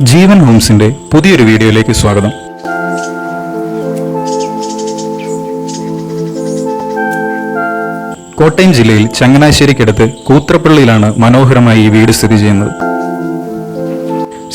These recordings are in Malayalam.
ജീവൻ ഹോംസിന്റെ പുതിയൊരു വീഡിയോയിലേക്ക് സ്വാഗതം. കോട്ടയം ജില്ലയിൽ ചങ്ങനാശ്ശേരിക്കടുത്ത് കൂത്രപ്പള്ളിയിലാണ് മനോഹരമായി ഈ വീട് സ്ഥിതി ചെയ്യുന്നത്.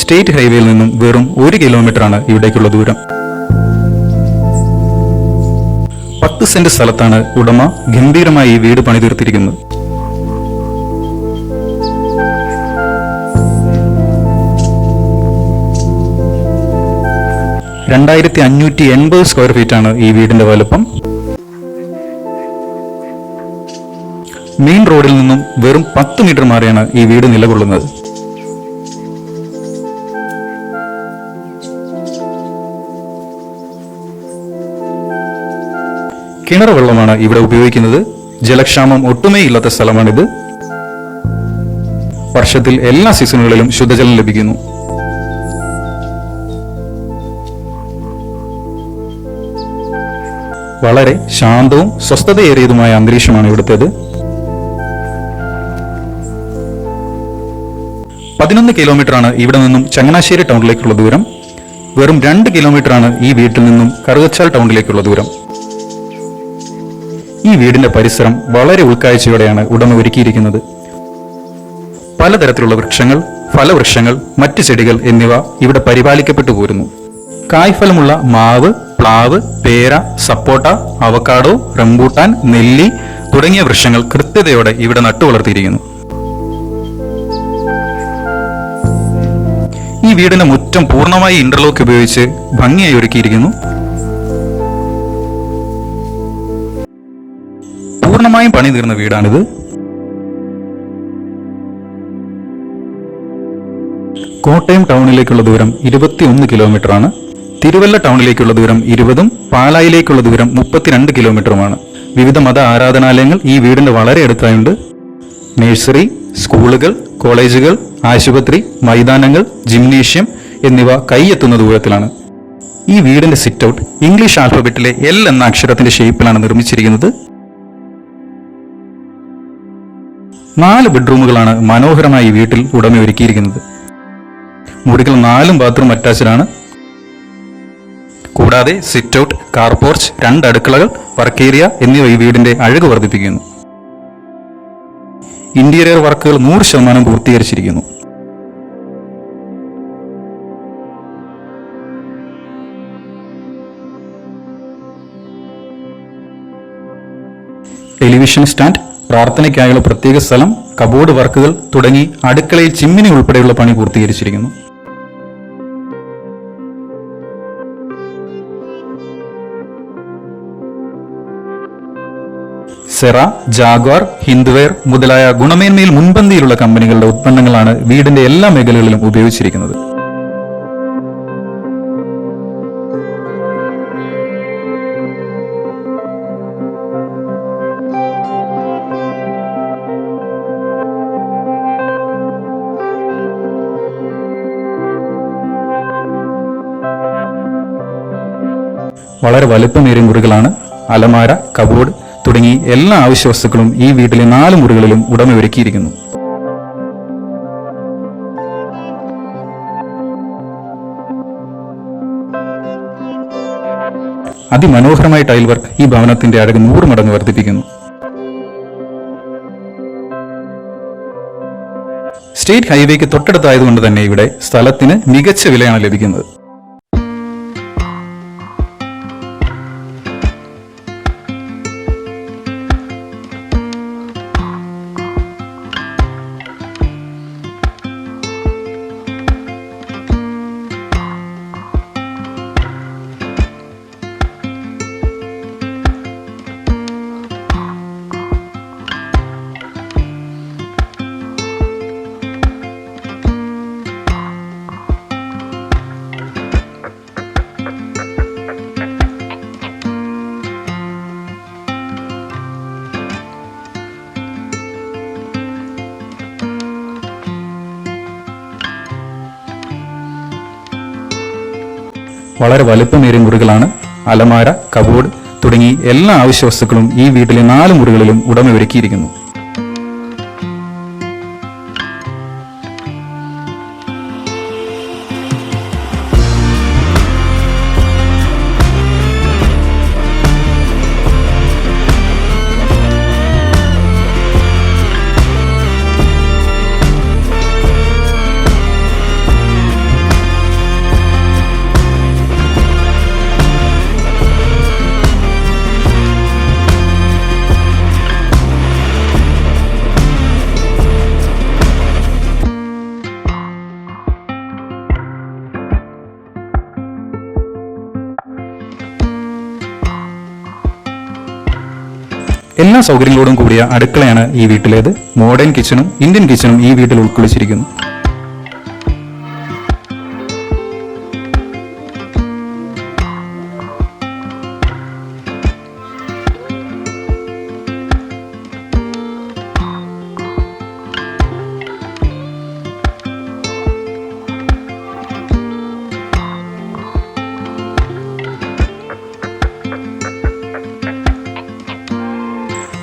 സ്റ്റേറ്റ് ഹൈവേയിൽ നിന്നും വെറും 1 കിലോമീറ്ററാണ് ഇവിടേക്കുള്ള ദൂരം. 10 സെന്റ് സ്ഥലത്താണ് ഉടമ ഗംഭീരമായി ഈ വീട് പണിതീർത്തിരിക്കുന്നത്. 2580 സ്ക്വയർ ഫീറ്റാണ് ഈ വീടിന്റെ വലുപ്പം. മെയിൻ റോഡിൽ നിന്നും വെറും 10 മീറ്റർ മാറിയാണ് ഈ വീട് നിലകൊള്ളുന്നത്. കിണർ വെള്ളമാണ് ഇവിടെ ഉപയോഗിക്കുന്നത്. ജലക്ഷാമം ഒട്ടുമേ ഇല്ലാത്ത സ്ഥലമാണിത്. വർഷത്തിൽ എല്ലാ സീസണുകളിലും ശുദ്ധജലം ലഭിക്കുന്നു. വളരെ ശാന്തവും സ്വസ്ഥതയേറിയതുമായ അന്തരീക്ഷമാണ് ഇവിടുത്തേത്. 11 കിലോമീറ്ററാണ് ഇവിടെ നിന്നും ചങ്ങനാശ്ശേരി ടൗണിലേക്കുള്ള ദൂരം. വെറും 2 കിലോമീറ്ററാണ് ഈ വീട്ടിൽ നിന്നും കറുകച്ചാൽ ടൗണിലേക്കുള്ള ദൂരം. ഈ വീടിന്റെ പരിസരം വളരെ ഉൾക്കാഴ്ചയോടെയാണ് ഉടമ ഒരുക്കിയിരിക്കുന്നത്. പലതരത്തിലുള്ള വൃക്ഷങ്ങൾ, ഫലവൃക്ഷങ്ങൾ, മറ്റു ചെടികൾ എന്നിവ ഇവിടെ പരിപാലിക്കപ്പെട്ടു പോരുന്നു. കായ്ഫലമുള്ള മാവ്, പ്ലാവ്, പേര, സപ്പോട്ട, അവക്കാഡോ, റംബൂട്ടാൻ, നെല്ലി തുടങ്ങിയ വൃക്ഷങ്ങൾ കൃത്യതയോടെ ഇവിടെ നട്ടുവളർത്തിയിരിക്കുന്നു. ഈ വീടിന്റെ മുറ്റം പൂർണ്ണമായി ഇന്റർലോക്ക് ഉപയോഗിച്ച് ഭംഗിയായി ഒരുക്കിയിരിക്കുന്നു. പൂർണ്ണമായും പണി തീർന്ന വീടാണിത്. കോട്ടയം ടൗണിലേക്കുള്ള ദൂരം 21 കിലോമീറ്ററാണ്. തിരുവല്ല ടൗണിലേക്കുള്ള ദൂരം 20ഉം പാലായിലേക്കുള്ള ദൂരം 32 കിലോമീറ്ററുമാണ്. വിവിധ മത ആരാധനാലയങ്ങൾ ഈ വീടിന്റെ വളരെ അടുത്തായുണ്ട്. നഴ്സറി, സ്കൂളുകൾ, കോളേജുകൾ, ആശുപത്രി, മൈതാനങ്ങൾ, ജിംനേഷ്യം എന്നിവ കൈയെത്തുന്ന ദൂരത്തിലാണ്. ഈ വീടിന്റെ സിറ്റ് ഔട്ട് ഇംഗ്ലീഷ് ആൽഫബറ്റിലെ L എന്ന അക്ഷരത്തിന്റെ ഷേപ്പിലാണ് നിർമ്മിച്ചിരിക്കുന്നത്. 4 ബെഡ്റൂമുകളാണ് മനോഹരമായി ഈ വീട്ടിൽ ഉടമ ഒരുക്കിയിരിക്കുന്നത്. മുറികൾ 4 ബാത്റൂം അറ്റാച്ച്ഡാണ്. കൂടാതെ സിറ്റ് ഔട്ട്, കാർ പോർച്ച്, 2 അടുക്കളകൾ, വർക്ക് ഏരിയ എന്നിവ ഈ വീടിന്റെ അഴക് വർദ്ധിപ്പിക്കുന്നു. ഇന്റീരിയർ വർക്കുകൾ 100% പൂർത്തീകരിച്ചിരിക്കുന്നു. ടെലിവിഷൻ സ്റ്റാൻഡ്, പ്രാർത്ഥനയ്ക്കായുള്ള പ്രത്യേക സ്ഥലം, കബോർഡ് വർക്കുകൾ തുടങ്ങി അടുക്കളയിൽ ചിമ്മിനി ഉൾപ്പെടെയുള്ള പണി പൂർത്തീകരിച്ചിരിക്കുന്നു. സെറ, ജാഗ്വാർ, ഹിന്ദ്വെയർ മുതലായ ഗുണമേന്മയിൽ മുൻപന്തിയിലുള്ള കമ്പനികളുടെ ഉത്പന്നങ്ങളാണ് വീടിന്റെ എല്ലാ മേഖലകളിലും ഉപയോഗിച്ചിരിക്കുന്നത്. വളരെ വലുപ്പമേറിയ മുറികളാണ്. അലമാര, കബോർഡ് തുടങ്ങി എല്ലാ ആവശ്യ വസ്തുക്കളും ഈ വീട്ടിലെ 4 മുറികളിലും ഉടമ ഒരുക്കിയിരിക്കുന്നു. അതിമനോഹരമായ ടൈൽ വർക്ക് ഈ ഭവനത്തിന്റെ അഴക് 100 മടങ്ങ് വർദ്ധിപ്പിക്കുന്നു. സ്റ്റേറ്റ് ഹൈവേക്ക് തൊട്ടടുത്തായതുകൊണ്ട് തന്നെ ഇവിടെ സ്ഥലത്തിന് മികച്ച വിലയാണ് ലഭിക്കുന്നത്. വളരെ വലുപ്പമേറിയ മുറികളാണ്. അലമാര, കബോർഡ് തുടങ്ങി എല്ലാ ആവശ്യ വസ്തുക്കളും ഈ വീട്ടിലെ 4 മുറികളിലും ഉടമ ഒരുക്കിയിരിക്കുന്നു. എല്ലാ സൗകര്യങ്ങളോടും കൂടിയ അടുക്കളയാണ് ഈ വീട്ടിലേത്. മോഡേൺ കിച്ചണും ഇന്ത്യൻ കിച്ചണും ഈ വീട്ടിൽ ഉൾക്കൊള്ളിച്ചിരിക്കുന്നു.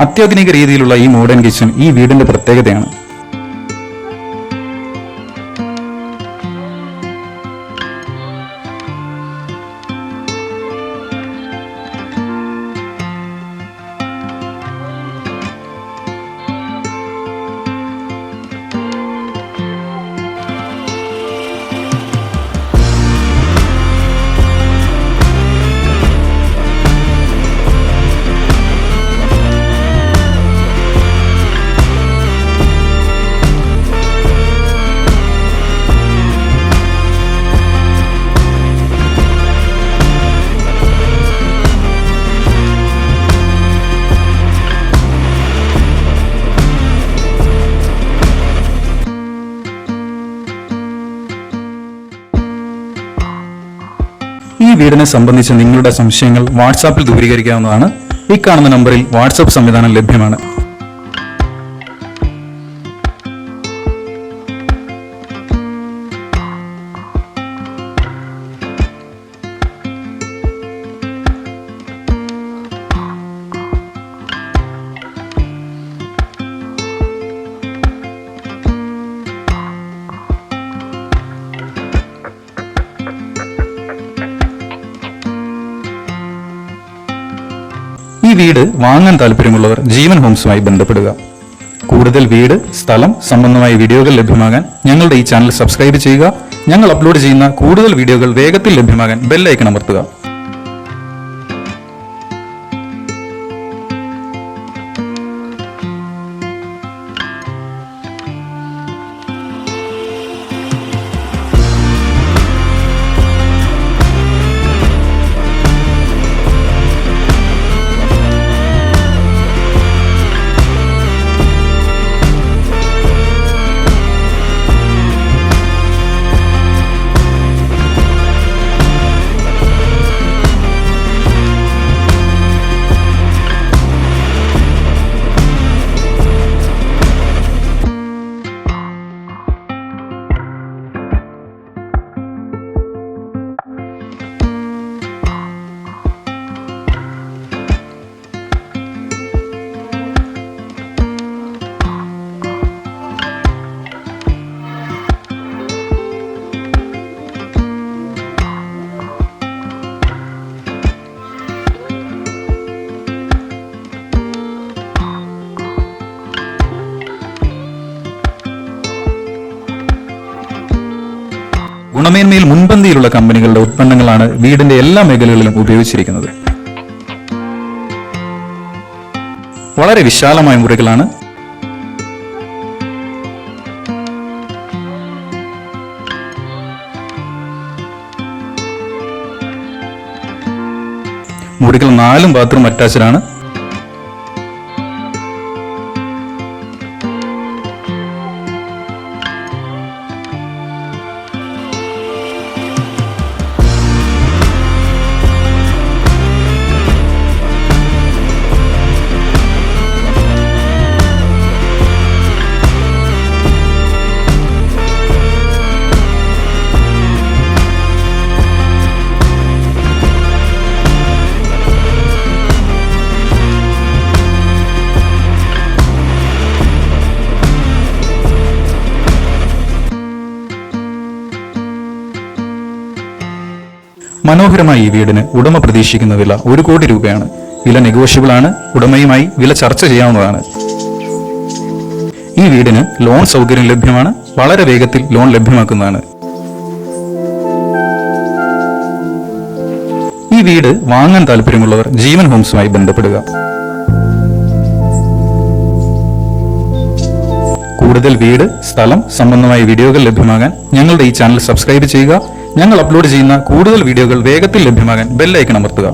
അത്യാധുനിക രീതിയിലുള്ള ഈ മോഡേൺ കിച്ചൺ ഈ വീടിന്റെ പ്രത്യേകതയാണ്. ഈ വീടിനെ സംബന്ധിച്ച് നിങ്ങളുടെ സംശയങ്ങൾ വാട്സാപ്പിൽ ദൂരീകരിക്കാവുന്നതാണ്. ഈ കാണുന്ന നമ്പറിൽ വാട്സാപ്പ് സംവിധാനം ലഭ്യമാണ്. ഈ വീട് വാങ്ങാൻ താല്പര്യമുള്ളവർ ജീവൻ ഹോംസുമായി ബന്ധപ്പെടുക. കൂടുതൽ വീട്, സ്ഥലം സംബന്ധമായ വീഡിയോകൾ ലഭ്യമാകാൻ ഞങ്ങളുടെ ഈ ചാനൽ സബ്സ്ക്രൈബ് ചെയ്യുക. ഞങ്ങൾ അപ്ലോഡ് ചെയ്യുന്ന കൂടുതൽ വീഡിയോകൾ വേഗത്തിൽ ലഭ്യമാകാൻ ബെൽ ഐക്കൺ അമർത്തുക. ഗുണമേന്മയിൽ മുൻപന്തിയിലുള്ള കമ്പനികളുടെ ഉത്പന്നങ്ങളാണ് വീടിന്റെ എല്ലാ മേഖലകളിലും ഉപയോഗിച്ചിരിക്കുന്നത്. വളരെ വിശാലമായ മുറികളാണ്. മുറികൾ 4 ബാത്റൂം അറ്റാച്ച്ഡ് ആണ്. മനോഹരമായ ഈ വീടിന് ഉടമ പ്രതീക്ഷിക്കുന്ന വില 1 കോടി രൂപയാണ്. വില നെഗോഷ്യബിൾ ആണ്. ഉടമയുമായി വില ചർച്ച ചെയ്യാവുന്നതാണ്. ഈ വീടിന് ലോൺ സൗകര്യം ലഭ്യമാണ്. വളരെ വേഗത്തിൽ ലോൺ ലഭ്യമാക്കുന്നതാണ്. ഈ വീട് വാങ്ങാൻ താല്പര്യമുള്ളവർ ജീവൻ ഹോംസുമായി ബന്ധപ്പെടുക. കൂടുതൽ വീട്, സ്ഥലം സംബന്ധമായ വീഡിയോകൾ ലഭ്യമാകാൻ ഞങ്ങളുടെ ഈ ചാനൽ സബ്സ്ക്രൈബ് ചെയ്യുക. ഞങ്ങൾ അപ്ലോഡ് ചെയ്യുന്ന കൂടുതൽ വീഡിയോകൾ വേഗത്തിൽ ലഭ്യമാകാൻ ബെൽ ഐക്കൺ അമർത്തുക.